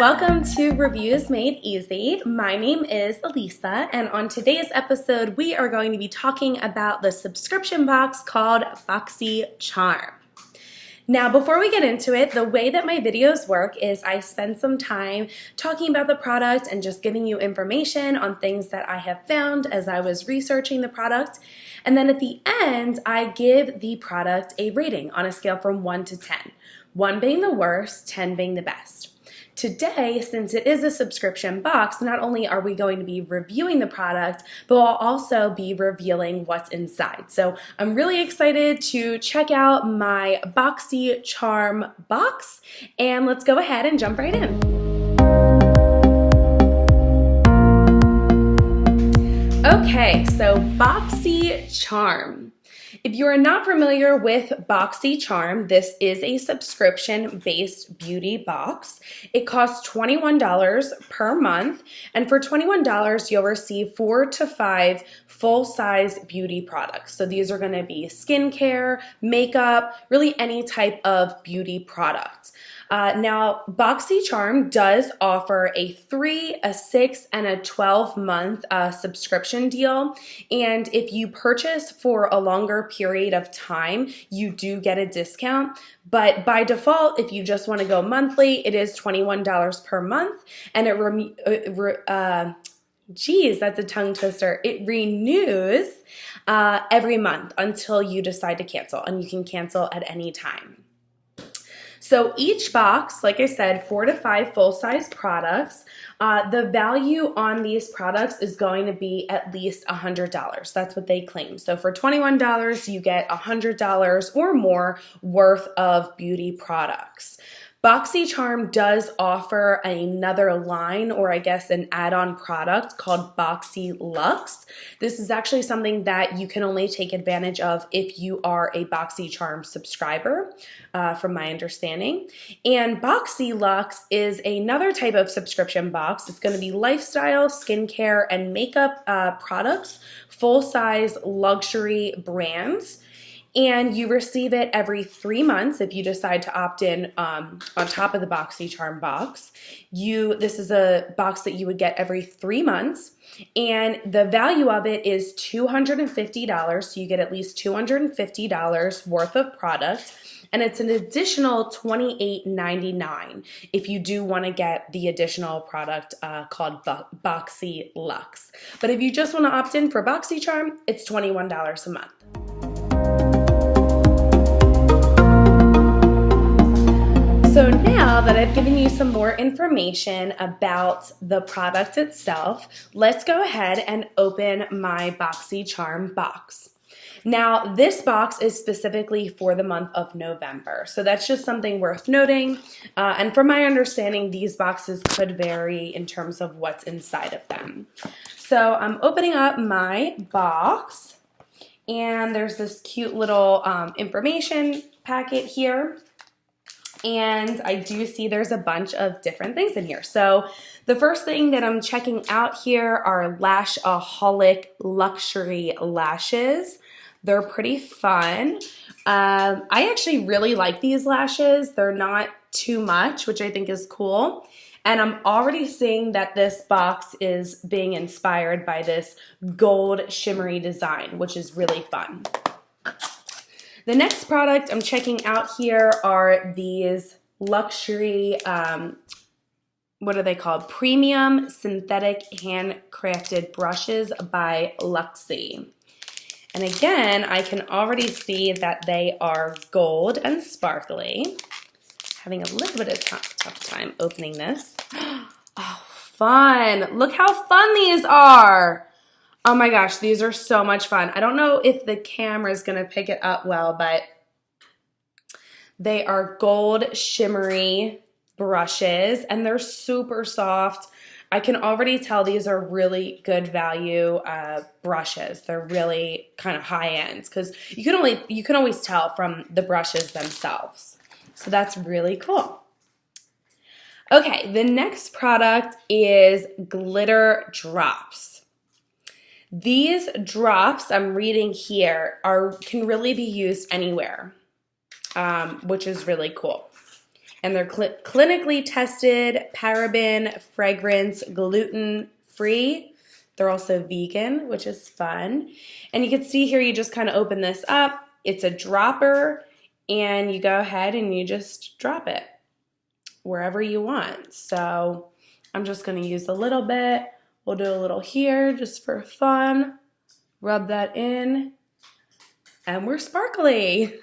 Welcome to Reviews Made Easy. My name is Elisa, and on today's episode, we are going to be talking about the subscription box called Boxycharm. Now, before we get into it, the way that my videos work is I spend some time talking about the product and just giving you information on things that I have found as I was researching the product. And then at the end, I give the product a rating on a scale from 1 to 10. 1 being the worst, 10 being the best. Today, since it is a subscription box, not only are we going to be reviewing the product, but we'll also be revealing what's inside. So I'm really excited to check out my Boxycharm box, and let's go ahead and jump right in. Okay, so Boxycharm. If you are not familiar with Boxycharm, this is a subscription-based beauty box. It costs $21 per month, and for $21, you'll receive 4 to 5 full-size beauty products. So these are going to be skincare, makeup, really any type of beauty product. Now, Boxycharm does offer a 3, a 6, and a 12-month subscription deal. And if you purchase for a longer period of time, you do get a discount. But by default, if you just want to go monthly, it is $21 per month. And that's a tongue twister. It renews every month until you decide to cancel. And you can cancel at any time. So each box, like I said, 4 to 5 full-size products. The value on these products is going to be at least $100. That's what they claim. So for $21, you get $100 or more worth of beauty products. Boxycharm does offer another line, or I guess an add-on product called Boxy Luxe. This is actually something that you can only take advantage of if you are a Boxycharm subscriber, from my understanding. And Boxy Luxe is another type of subscription box. It's going to be lifestyle, skincare, and makeup products, full-size luxury brands. And you receive it every 3 months if you decide to opt in on top of the Boxycharm box. This is a box that you would get every 3 months, and the value of it is $250, so you get at least $250 worth of product, and it's an additional $28.99 if you do want to get the additional product called Boxy Luxe. But if you just want to opt in for Boxycharm, it's $21 a month. So now that I've given you some more information about the product itself, let's go ahead and open my Boxycharm box. Now, this box is specifically for the month of November, so that's just something worth noting. And from my understanding, these boxes could vary in terms of what's inside of them. So I'm opening up my box, and there's this cute little information packet here. And I do see there's a bunch of different things in here. So the first thing that I'm checking out here are Lashaholic Luxury Lashes. They're pretty fun. I actually really like these lashes. They're not too much, which I think is cool. And I'm already seeing that this box is being inspired by this gold shimmery design, which is really fun. The next product I'm checking out here are these luxury, what are they called? Premium synthetic handcrafted brushes by Luxy. And again, I can already see that they are gold and sparkly. Having a little bit of tough time opening this. Oh, fun. Look how fun these are. Oh my gosh, these are so much fun. I don't know if the camera is going to pick it up well, but they are gold shimmery brushes, and they're super soft. I can already tell these are really good value brushes. They're really kind of high end because you can always tell from the brushes themselves. So that's really cool. Okay, the next product is glitter drops. These drops I'm reading here can really be used anywhere, which is really cool. and they're clinically tested, paraben, fragrance, gluten-free. They're also vegan, which is fun. And you can see here, you just kind of open this up. It's a dropper, and you go ahead and you just drop it wherever you want. So I'm just going to use a little bit. We'll do a little here just for fun. Rub that in, and we're sparkly.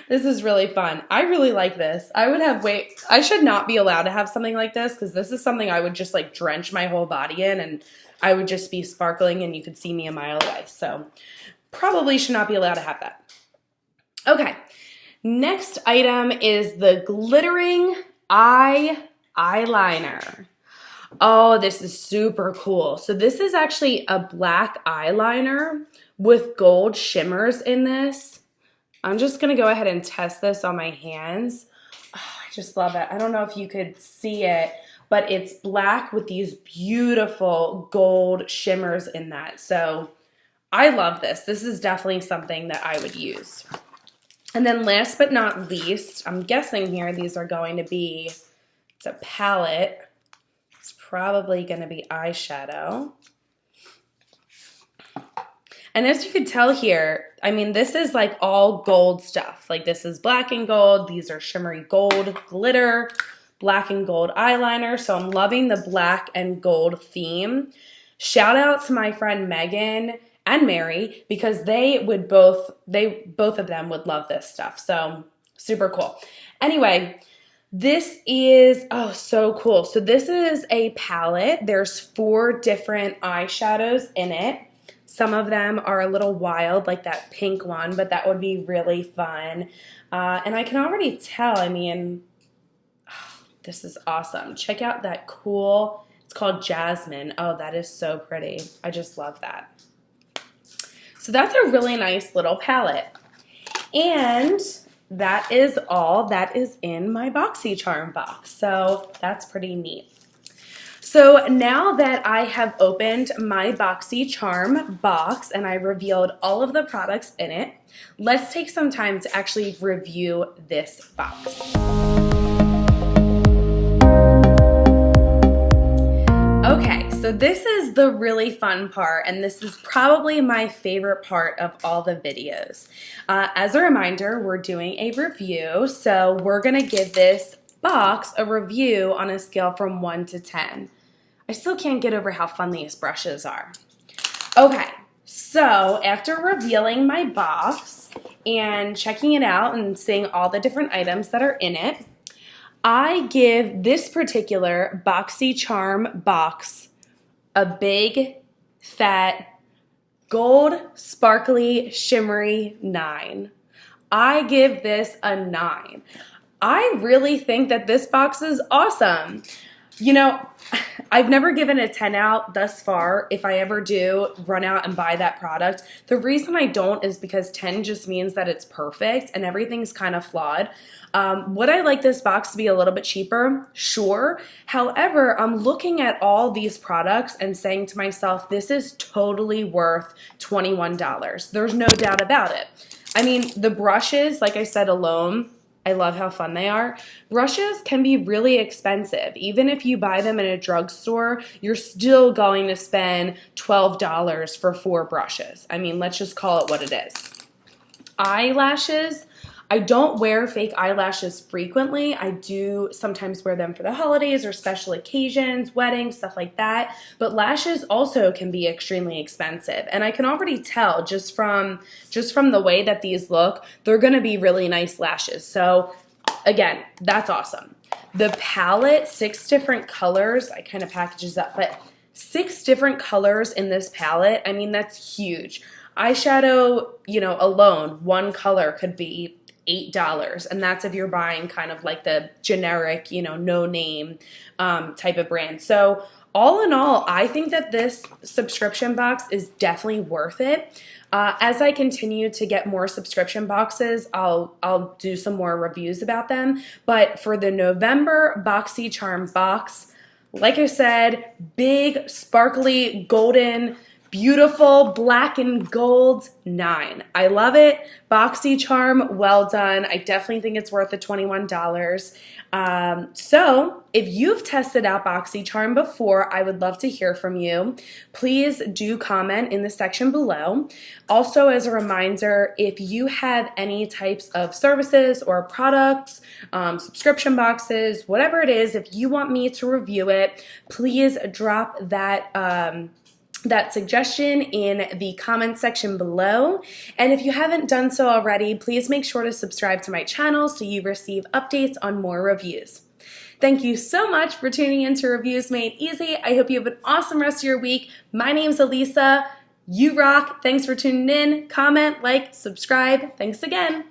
This is really fun. I really like this. I should not be allowed to have something like this, because this is something I would just like drench my whole body in, and I would just be sparkling and you could see me a mile away. So probably should not be allowed to have that. Okay, next item is the glittering eyeliner. Oh, this is super cool. So this is actually a black eyeliner with gold shimmers in this. I'm just going to go ahead and test this on my hands. Oh, I just love it. I don't know if you could see it, but it's black with these beautiful gold shimmers in that. So I love this. This is definitely something that I would use. And then last but not least, I'm guessing here these are going to be, it's a palette. It's probably going to be eyeshadow. And as you can tell here, I mean, this is like all gold stuff. Like this is black and gold. These are shimmery gold glitter, black and gold eyeliner. So I'm loving the black and gold theme. Shout out to my friend Megan and Mary, because both of them would love this stuff. So super cool. Anyway, this is, oh, so cool. So this is a palette. There's 4 different eyeshadows in it. Some of them are a little wild, like that pink one, but that would be really fun. And I can already tell, I mean, oh, this is awesome. Check out that cool, it's called Jasmine. Oh, that is so pretty. I just love that. So that's a really nice little palette. And that is all that is in my Boxycharm box. So that's pretty neat. So now that I have opened my Boxycharm box and I revealed all of the products in it, let's take some time to actually review this box. Okay, so this is the really fun part, and this is probably my favorite part of all the videos. As a reminder, we're doing a review, so we're gonna give this box a review on a scale from 1 to 10. I still can't get over how fun these brushes are. Okay, so after revealing my box and checking it out and seeing all the different items that are in it, I give this particular Boxycharm box a big, fat, gold, sparkly, shimmery 9. I give this a 9. I really think that this box is awesome. You know, I've never given a 10 out thus far. If I ever do run out and buy that product, the reason I don't is because 10 just means that it's perfect and everything's kind of flawed. Would I like this box to be a little bit cheaper? Sure. However, I'm looking at all these products and saying to myself, this is totally worth $21. There's no doubt about it. I mean, the brushes, like I said, alone, I love how fun they are. Brushes can be really expensive. Even if you buy them in a drugstore, you're still going to spend $12 for 4 brushes. I mean, let's just call it what it is. Eyelashes, I don't wear fake eyelashes frequently. I do sometimes wear them for the holidays or special occasions, weddings, stuff like that. But lashes also can be extremely expensive. And I can already tell just from the way that these look, they're gonna be really nice lashes. So again, that's awesome. The palette, 6 different colors, I kind of packages up, but 6 different colors in this palette, I mean, that's huge. Eyeshadow, you know, alone, 1 color could be $8, and that's if you're buying kind of like the generic, you know, no name type of brand. So all in all, I think that this subscription box is definitely worth it. As I continue to get more subscription boxes, I'll do some more reviews about them. But for the November Boxycharm box, like I said, big, sparkly, golden, Beautiful black and gold 9. I love it. Boxycharm, well done. I definitely think it's worth the $21. So if you've tested out Boxycharm before, I would love to hear from you. Please do comment in the section below. Also, as a reminder, if you have any types of services or products, subscription boxes, whatever it is, if you want me to review it, please drop that suggestion in the comment section below. And if you haven't done so already, please make sure to subscribe to my channel so you receive updates on more reviews. Thank you so much for tuning in to Reviews Made Easy. I hope you have an awesome rest of your week. My name's Elisa. You rock. Thanks for tuning in. Comment, like, subscribe. Thanks again.